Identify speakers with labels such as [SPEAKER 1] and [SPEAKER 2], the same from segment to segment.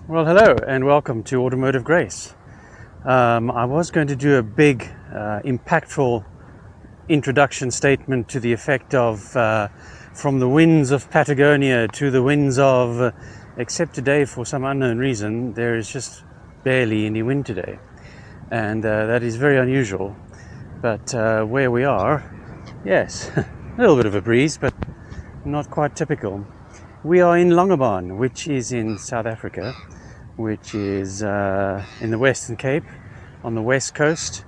[SPEAKER 1] Well, hello and welcome to Automotive Grace. I was going to do a big, impactful introduction statement to the effect of from the winds of Patagonia to the winds of, except today for some unknown reason, there is just barely any wind today. And that is very unusual. But where we are, yes, a little bit of a breeze, but not quite typical. We are in Langebaan, which is in South Africa, which is in the Western Cape, on the west coast,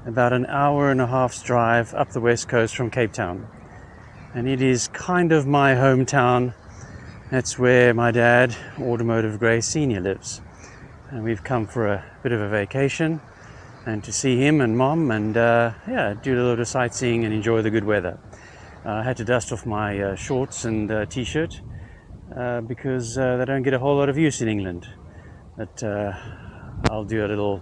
[SPEAKER 1] about an hour and a half's drive up the west coast from Cape Town. And it is kind of my hometown. That's where my dad, Automotive Grace Senior, lives. And we've come for a bit of a vacation and to see him and Mom and do a little bit of sightseeing and enjoy the good weather. I had to dust off my shorts and t-shirt because they don't get a whole lot of use in England. But I'll do a little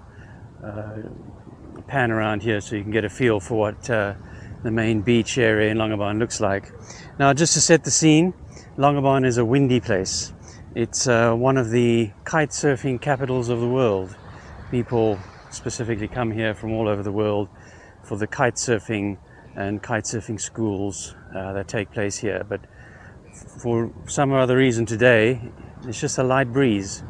[SPEAKER 1] pan around here so you can get a feel for what the main beach area in Langebaan looks like. Now, just to set the scene, Langebaan is a windy place. It's one of the kitesurfing capitals of the world. People specifically come here from all over the world for the kitesurfing and kitesurfing schools that take place here. But for some other reason today, it's just a light breeze.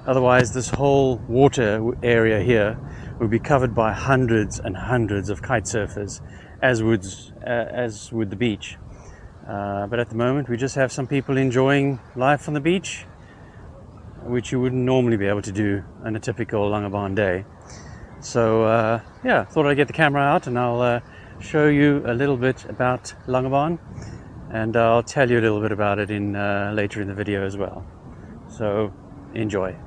[SPEAKER 1] Otherwise, this whole water area here would be covered by hundreds and hundreds of kite surfers, as would the beach. But at the moment, we just have some people enjoying life on the beach, which you wouldn't normally be able to do on a typical Langebaan day. So thought I'd get the camera out and I'll show you a little bit about Langebaan, and I'll tell you a little bit about it later in the video as well. So enjoy.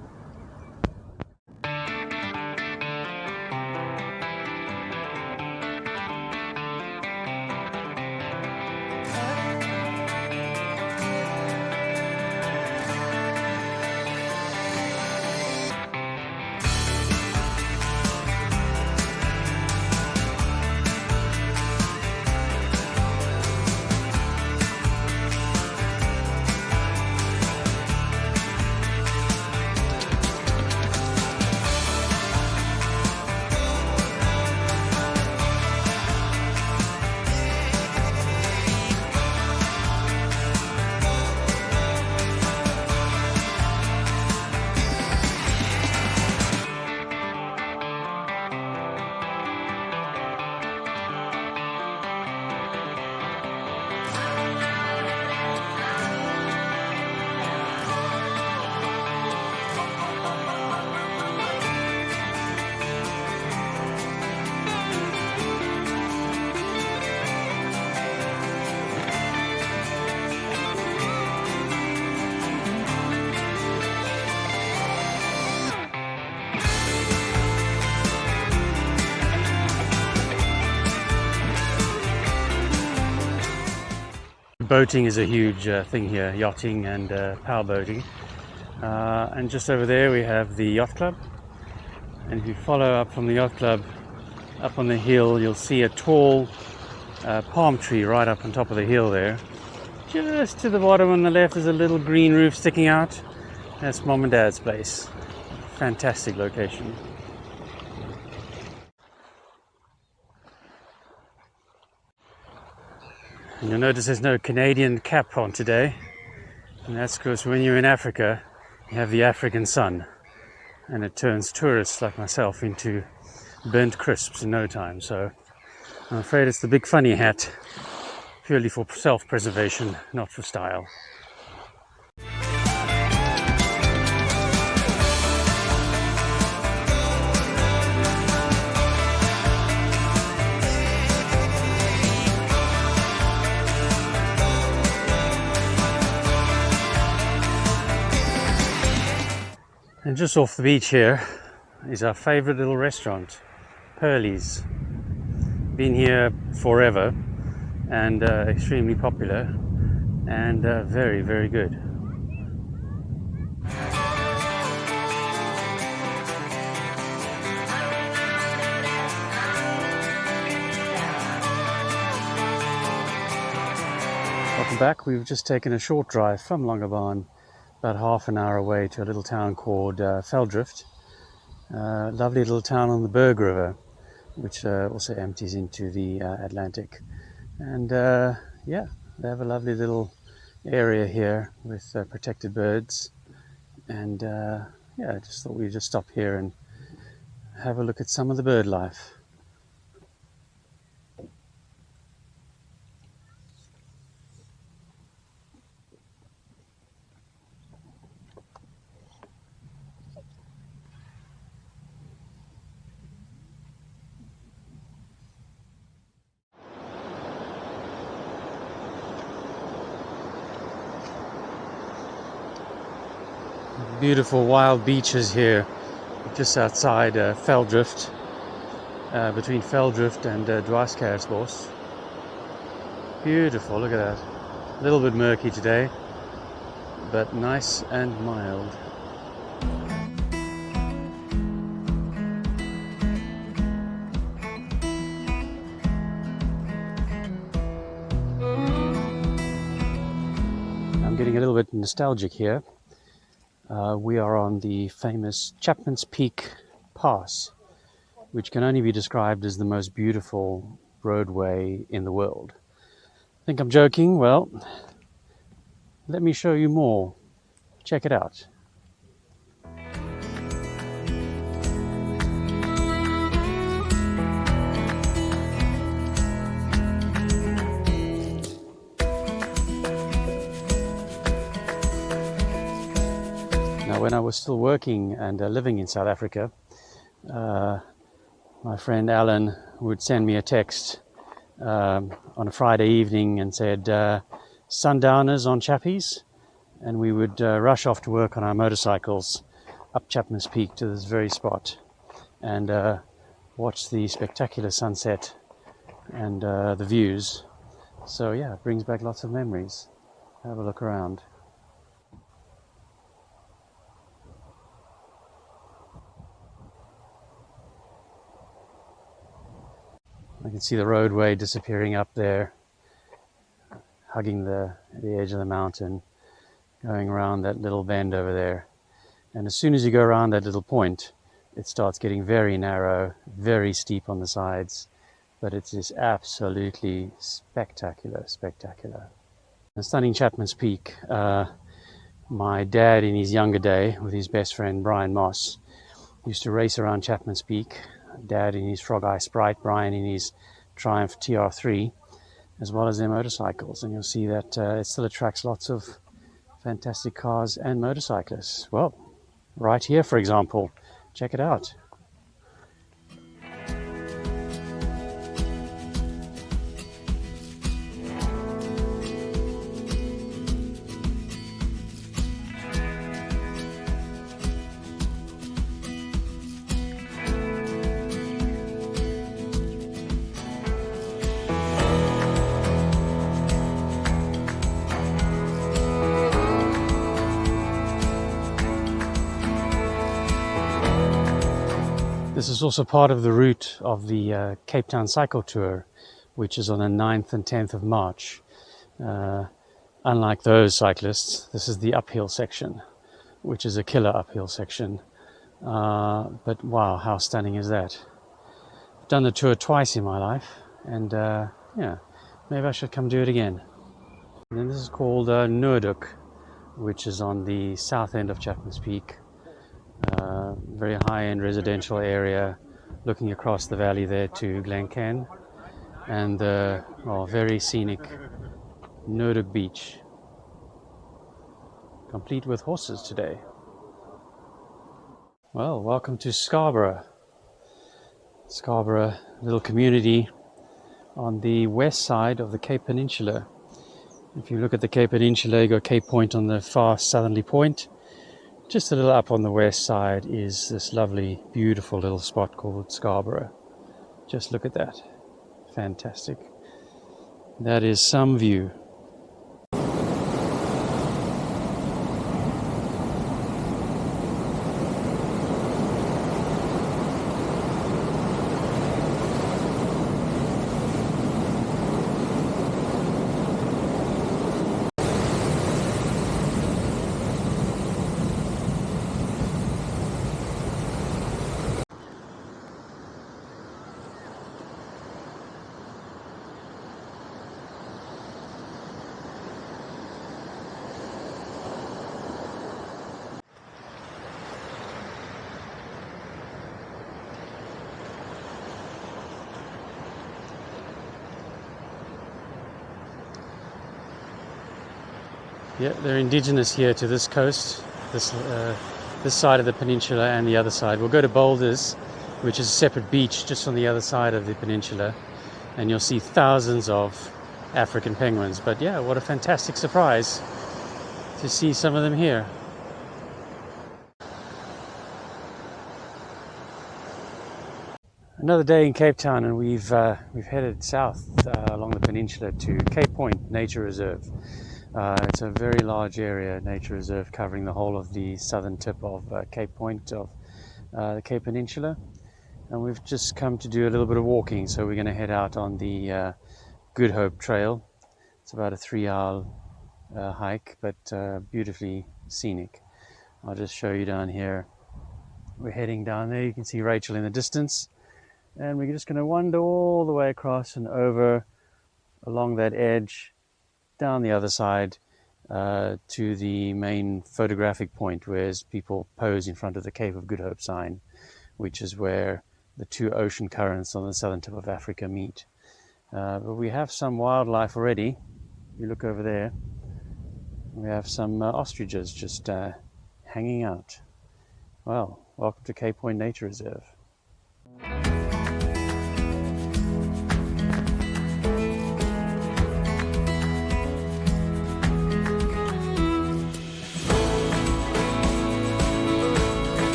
[SPEAKER 1] Boating is a huge thing here, yachting and power boating. And just over there we have the yacht club. And if you follow up from the yacht club, up on the hill, you'll see a tall palm tree right up on top of the hill there. Just to the bottom on the left is a little green roof sticking out. That's Mom and Dad's place. Fantastic location. And you'll notice there's no Canadian cap on today, and that's because when you're in Africa, you have the African sun, and it turns tourists like myself into burnt crisps in no time. So I'm afraid it's the big funny hat, purely for self-preservation, not for style. And just off the beach here is our favorite little restaurant, Pearly's. Been here forever and extremely popular and very, very good. Welcome back. We've just taken a short drive from Langebaan about half an hour away to a little town called Veldrift. Lovely little town on the Berg River, which also empties into the Atlantic. And yeah, they have a lovely little area here with protected birds. And yeah, I just thought we'd just stop here and have a look at some of the bird life. Beautiful wild beaches here, just outside Veldrift, between Veldrift and Dwarskersbos. Beautiful, look at that. A little bit murky today, but nice and mild. I'm getting a little bit nostalgic here. We are on the famous Chapman's Peak Pass, which can only be described as the most beautiful roadway in the world. Think I'm joking? Well, let me show you more. Check it out. Now, when I was still working and living in South Africa, my friend Alan would send me a text on a Friday evening and said, sundowners on Chappies, and we would rush off to work on our motorcycles up Chapman's Peak to this very spot and watch the spectacular sunset and the views. So yeah, it brings back lots of memories. Have a look around. I can see the roadway disappearing up there, hugging the edge of the mountain, going around that little bend over there. And as soon as you go around that little point, it starts getting very narrow, very steep on the sides, but it is absolutely spectacular, spectacular. And stunning Chapman's Peak. My dad in his younger day, with his best friend Brian Moss, used to race around Chapman's Peak. Dad in his Frog Eye Sprite, Brian in his Triumph TR3, as well as their motorcycles. And you'll see that it still attracts lots of fantastic cars and motorcyclists. Well, right here, for example, check it out. This is also part of the route of the Cape Town Cycle Tour, which is on the 9th and 10th of March. Unlike those cyclists, this is the uphill section, which is a killer uphill section. But wow, how stunning is that? I've done the tour twice in my life, and yeah, maybe I should come do it again. And then this is called Noordhoek, which is on the south end of Chapman's Peak. Very high-end residential area, looking across the valley there to Langebaan, and the very scenic Noordhoek Beach, complete with horses today. Well, welcome to Scarborough. Scarborough, little community on the west side of the Cape Peninsula. If you look at the Cape Peninsula, you got Cape Point on the far southerly point. Just a little up on the west side is this lovely, beautiful little spot called Scarborough. Just look at that. Fantastic. That is some view. Yeah, they're indigenous here to this coast, this side of the peninsula and the other side. We'll go to Boulders, which is a separate beach just on the other side of the peninsula, and you'll see thousands of African penguins. But yeah, what a fantastic surprise to see some of them here. Another day in Cape Town, and we've headed south along the peninsula to Cape Point Nature Reserve. It's a very large area, nature reserve, covering the whole of the southern tip of Cape Point of the Cape Peninsula. And we've just come to do a little bit of walking, so we're going to head out on the Good Hope Trail. It's about a 3-hour hike, but beautifully scenic. I'll just show you down here. We're heading down there. You can see Rachel in the distance. And we're just going to wander all the way across and over along that edge, down the other side to the main photographic point where people pose in front of the Cape of Good Hope sign, which is where the two ocean currents on the southern tip of Africa meet. But we have some wildlife already. You look over there, we have some ostriches just hanging out. Well, welcome to Cape Point Nature Reserve.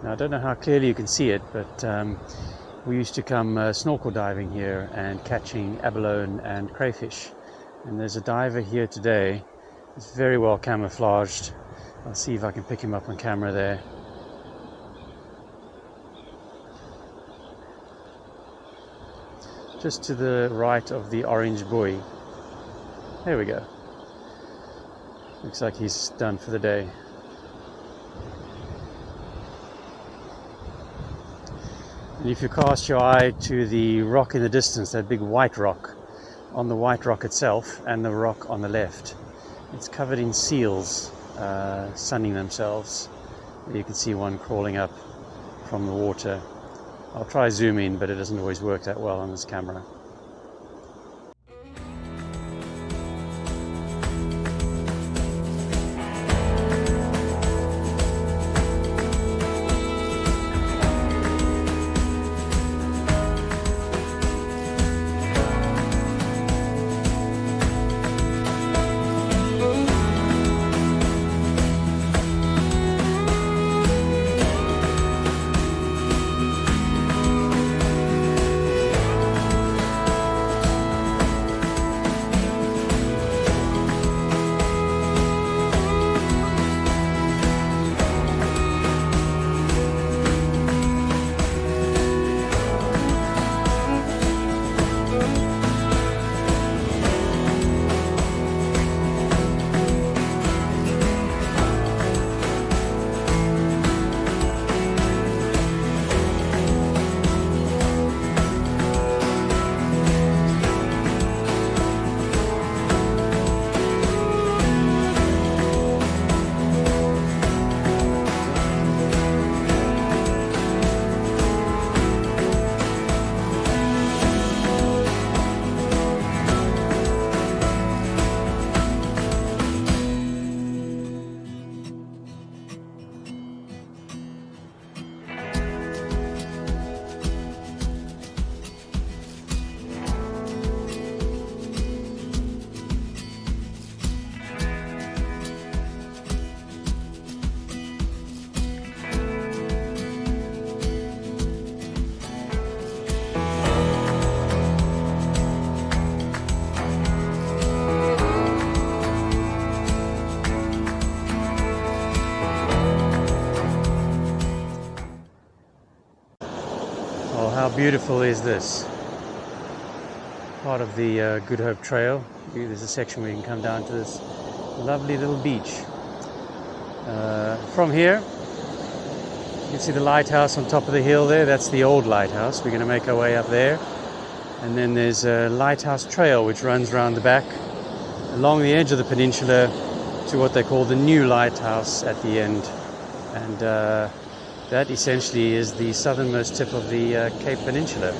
[SPEAKER 1] Now, I don't know how clearly you can see it, but we used to come snorkel diving here and catching abalone and crayfish. And there's a diver here today. It's very well camouflaged. I'll see if I can pick him up on camera there. Just to the right of the orange buoy. There we go. Looks like he's done for the day. And if you cast your eye to the rock in the distance, that big white rock, on the white rock itself and the rock on the left, it's covered in seals sunning themselves. You can see one crawling up from the water. I'll try zoom in, but it doesn't always work that well on this camera. How beautiful is this? Part of the Good Hope Trail. There's a section where you can come down to this lovely little beach. From here, you can see the lighthouse on top of the hill there. That's the old lighthouse. We're going to make our way up there. And then there's a lighthouse trail which runs around the back along the edge of the peninsula to what they call the new lighthouse at the end. And that essentially is the southernmost tip of the Cape Peninsula.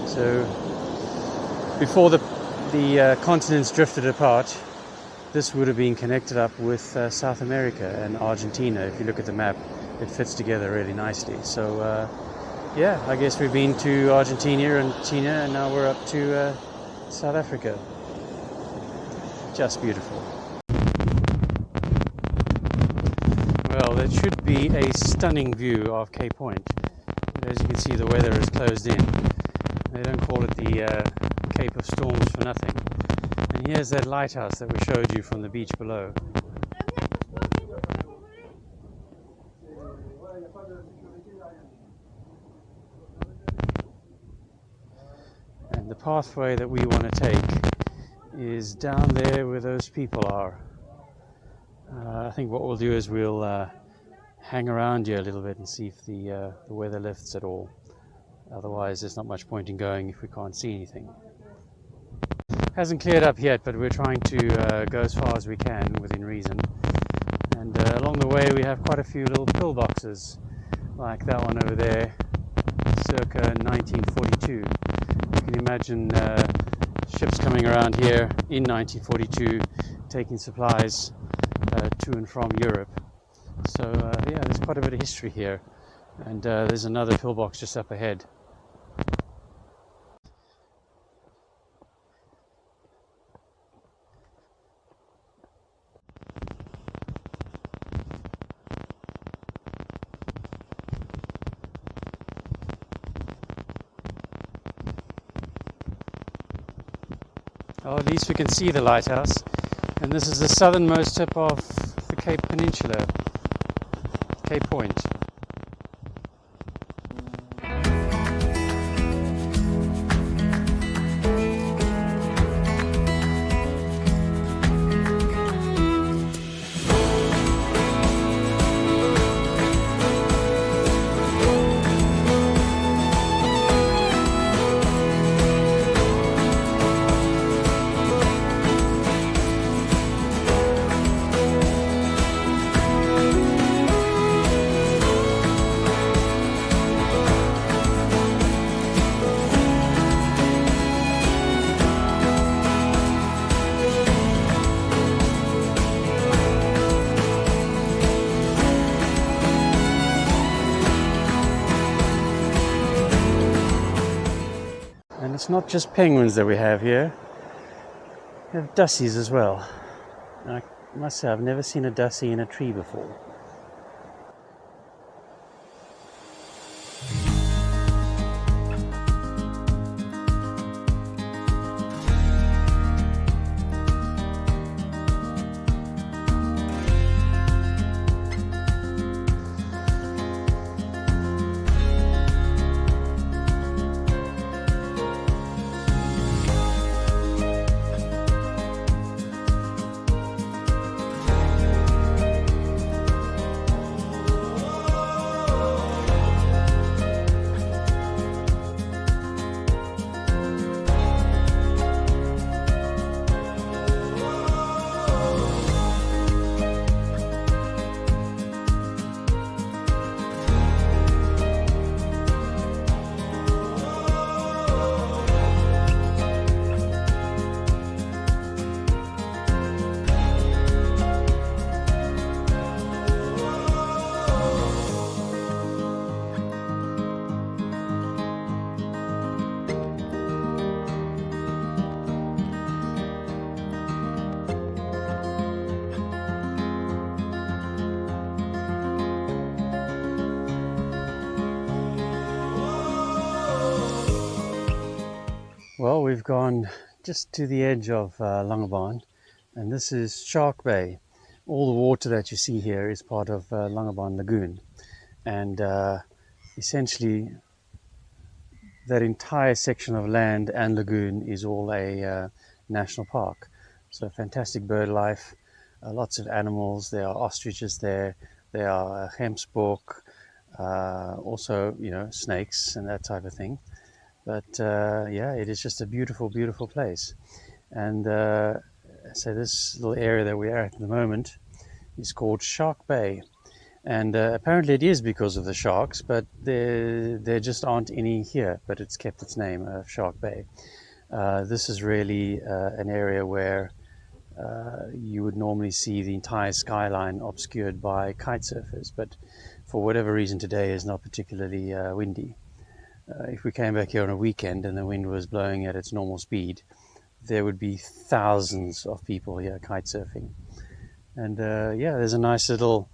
[SPEAKER 1] So before the continents drifted apart, this would have been connected up with South America and Argentina. If you look at the map, it fits together really nicely. So yeah, I guess we've been to Argentina and now we're up to South Africa. Just beautiful. Well, there should be a stunning view of Cape Point. But as you can see, the weather is closed in. They don't call it the Cape of Storms for nothing. And here's that lighthouse that we showed you from the beach below. And the pathway that we want to take is down there where those people are. I think what we'll do is we'll hang around here a little bit and see if the weather lifts at all. Otherwise there's not much point in going if we can't see anything. Hasn't cleared up yet, but we're trying to go as far as we can within reason. And along the way we have quite a few little pillboxes, like that one over there, circa 1942. You can imagine ships coming around here in 1942 taking supplies to and from Europe. So yeah, there's quite a bit of history here. And there's another pillbox just up ahead. Oh, at least we can see the lighthouse. And this is the southernmost tip of the Cape Peninsula, Cape Point. And it's not just penguins that we have here. We have Dassies as well. I must say, I've never seen a Dassie in a tree before. Well, we've gone just to the edge of Langebaan, and this is Hout Bay. All the water that you see here is part of Langebaan Lagoon, and essentially that entire section of land and lagoon is all a national park. So fantastic bird life, lots of animals. There are ostriches there. There are gemsbok, also snakes and that type of thing. But yeah, it is just a beautiful, beautiful place. And so this little area that we are at the moment is called Shark Bay. And apparently it is because of the sharks, but there just aren't any here, but it's kept its name of Shark Bay. This is really an area where you would normally see the entire skyline obscured by kite surfers, but for whatever reason today is not particularly windy. If we came back here on a weekend and the wind was blowing at its normal speed, there would be thousands of people here kite surfing. And yeah, there's a nice little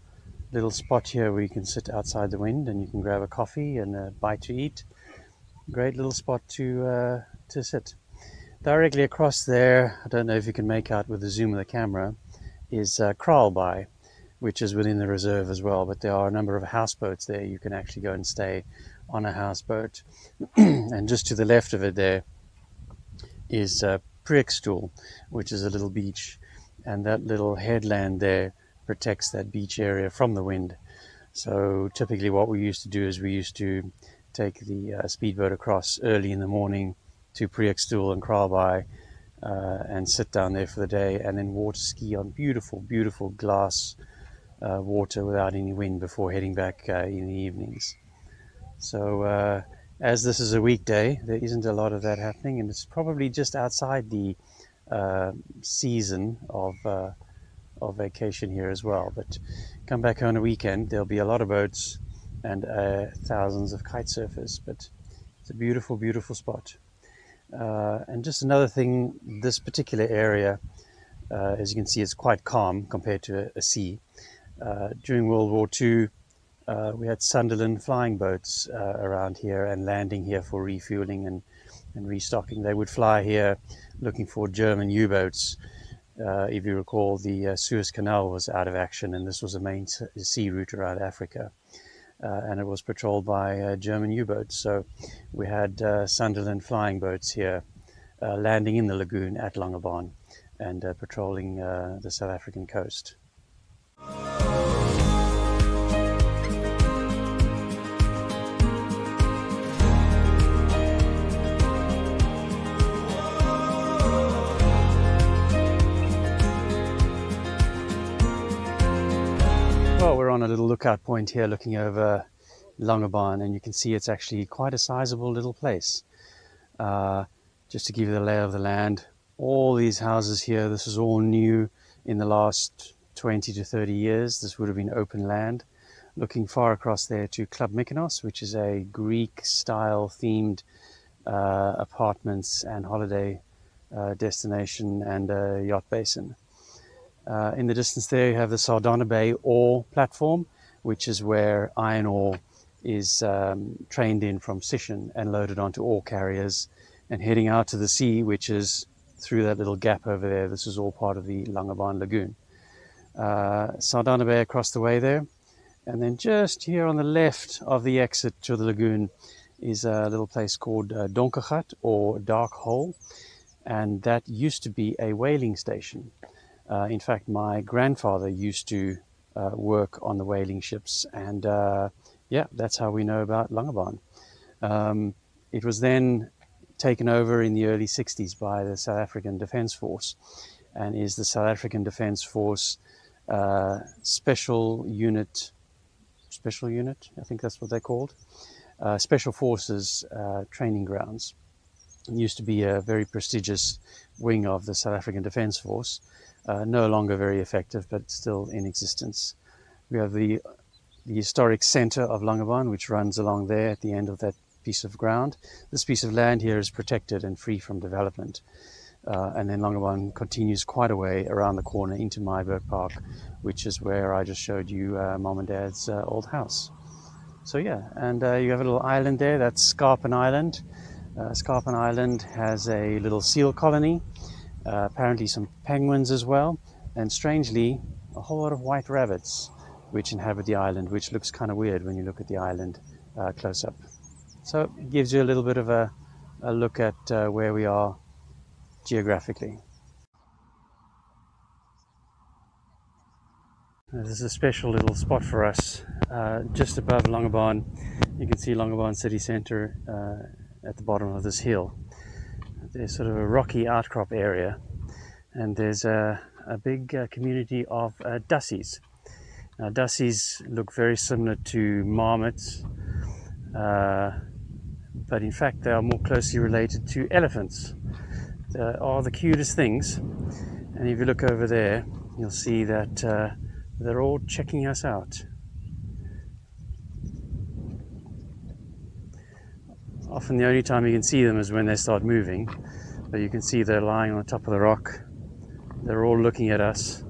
[SPEAKER 1] spot here where you can sit outside the wind and you can grab a coffee and a bite to eat. Great little spot to sit. Directly across there, I don't know if you can make out with the zoom of the camera, is Bay, which is within the reserve as well, but there are a number of houseboats there. You can actually go and stay on a houseboat. And just to the left of it there is Preekstoel, which is a little beach, and that little headland there protects that beach area from the wind. So typically what we used to do is we used to take the speedboat across early in the morning to Preekstoel and Kraalbaai and sit down there for the day, and then water ski on beautiful, beautiful glass water without any wind before heading back in the evenings. So as this is a weekday, there isn't a lot of that happening, and it's probably just outside the season of vacation here as well. But come back on a weekend, there'll be a lot of boats and thousands of kite surfers. But it's a beautiful, beautiful spot. And just another thing, this particular area, as you can see, it's quite calm compared to a sea. During World War II, we had Sunderland flying boats around here and landing here for refueling and restocking. They would fly here looking for German U-boats. If you recall, the Suez Canal was out of action, and this was the main sea route around Africa. And it was patrolled by German U-boats. So we had Sunderland flying boats here landing in the lagoon at Langebaan and patrolling the South African coast. Well, we're on a little lookout point here looking over Langebaan, and you can see it's actually quite a sizable little place. Just to give you the lay of the land, all these houses here, this is all new in the last 20 to 30 years. This would have been open land. Looking far across there to Club Mykonos, which is a Greek-style themed apartments and holiday destination and a yacht basin. In the distance there you have the Saldanha Bay ore platform, which is where iron ore is trained in from Sishen and loaded onto ore carriers and heading out to the sea, which is through that little gap over there. This is all part of the Langebaan Lagoon. Saldanha Bay across the way there. And then just here on the left of the exit to the lagoon is a little place called Donkergat, or Dark Hole. And that used to be a whaling station. In fact, my grandfather used to work on the whaling ships, and yeah, that's how we know about Langebaan. It was then taken over in the early 60s by the South African Defence Force, and is the South African Defence Force special unit, I think that's what they're called, Special Forces training grounds. It used to be a very prestigious wing of the South African Defence Force. No longer very effective, but still in existence. We have the historic centre of Langebaan, which runs along there at the end of that piece of ground. This piece of land here is protected and free from development. And then Langebaan continues quite a way around the corner into Myburg Park, which is where I just showed you Mom and Dad's old house. So yeah, and you have a little island there, that's Scarborough Island. Scarborough Island has a little seal colony. Apparently some penguins as well, and strangely a whole lot of white rabbits which inhabit the island, which looks kind of weird when you look at the island close up. So it gives you a little bit of a look at where we are geographically. This is a special little spot for us, just above Langebaan. You can see Langebaan city centre at the bottom of this hill. There's sort of a rocky outcrop area, and there's a big community of Dassies. Now, Dassies look very similar to marmots, but in fact they are more closely related to elephants. They are the cutest things, and if you look over there, you'll see that they're all checking us out. Often the only time you can see them is when they start moving, but you can see they're lying on the top of the rock. They're all looking at us.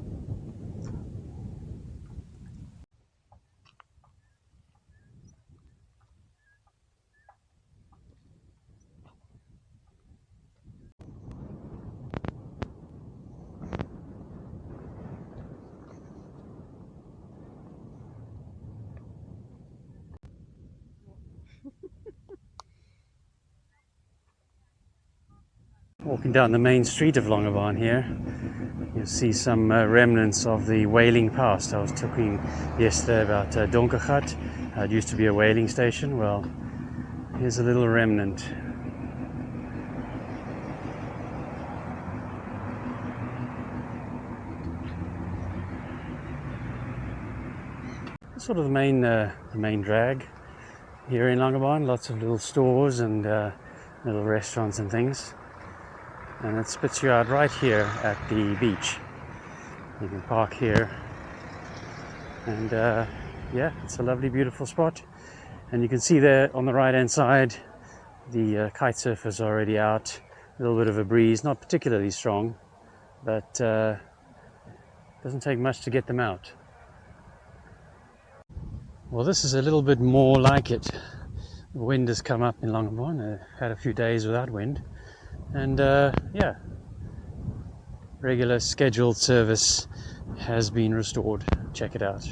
[SPEAKER 1] Walking down the main street of Langebaan here, you'll see some remnants of the whaling past. I was talking yesterday about Donkergat. It used to be a whaling station. Well, here's a little remnant. Sort of the main drag here in Langebaan. Lots of little stores and little restaurants and things. And it spits you out right here at the beach. You can park here, and yeah, it's a lovely, beautiful spot. And you can see there on the right hand side, the kite surfers are already out. A little bit of a breeze, not particularly strong, but doesn't take much to get them out. Well, this is a little bit more like it. The wind has come up in Langebaan. I've had a few days without wind. And yeah, regular scheduled service has been restored. Check it out.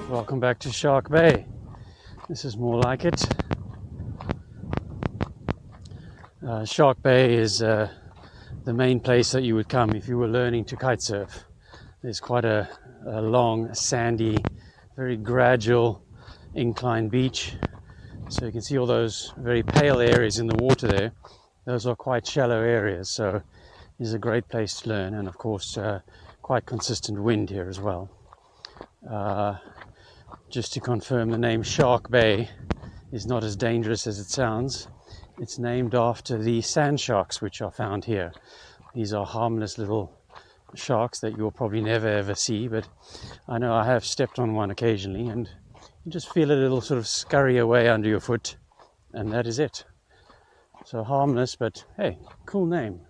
[SPEAKER 1] Welcome back to Hout Bay. This is more like it. Hout Bay is the main place that you would come if you were learning to kite surf. There's quite a long, sandy, very gradual incline beach. So you can see all those very pale areas in the water there. Those are quite shallow areas, so it's a great place to learn. And of course, quite consistent wind here as well. Just to confirm, the name Hout Bay is not as dangerous as it sounds. It's named after the sand sharks which are found here. These are harmless little sharks that you'll probably never ever see, but I know I have stepped on one occasionally, and you just feel a little sort of scurry away under your foot, and that is it. So harmless, but hey, cool name.